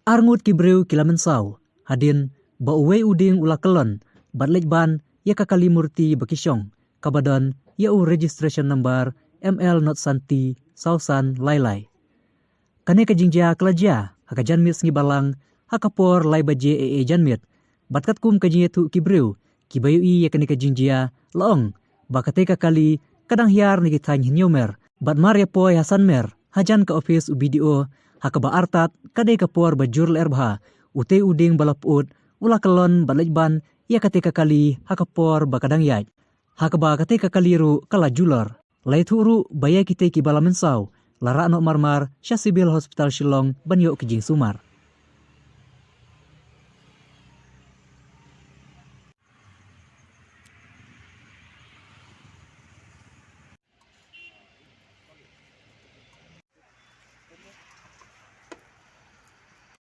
Arngut kibreu kilamensau, hadin ba uwe uding ula kelon, batlek ban ya kakali murti bakisong, kabadan ya registration number ML not santi sausan lailai. Kane kajingja kelaja, haka janmit sengi balang, hakapor lai baje janmit, batkat kum kajingja tu kibreu, kibayu ya kane kajingja laong, bakate kakali kadang hiar ni kitany hinyomer, bat mar ya poy hasan mer, hajan ke office ubidio, haka ba artat kade kapor bajur lerbha, ute uding balaput, ula kelon batlek ban ya kate kakali hakapor bakadang yaj. Haka ba kate kakali ru kala jular, lai thuru baya kite ki balamensau, lara no marmar Syah Sibil Hospital Shillong banyo kijing Sumar.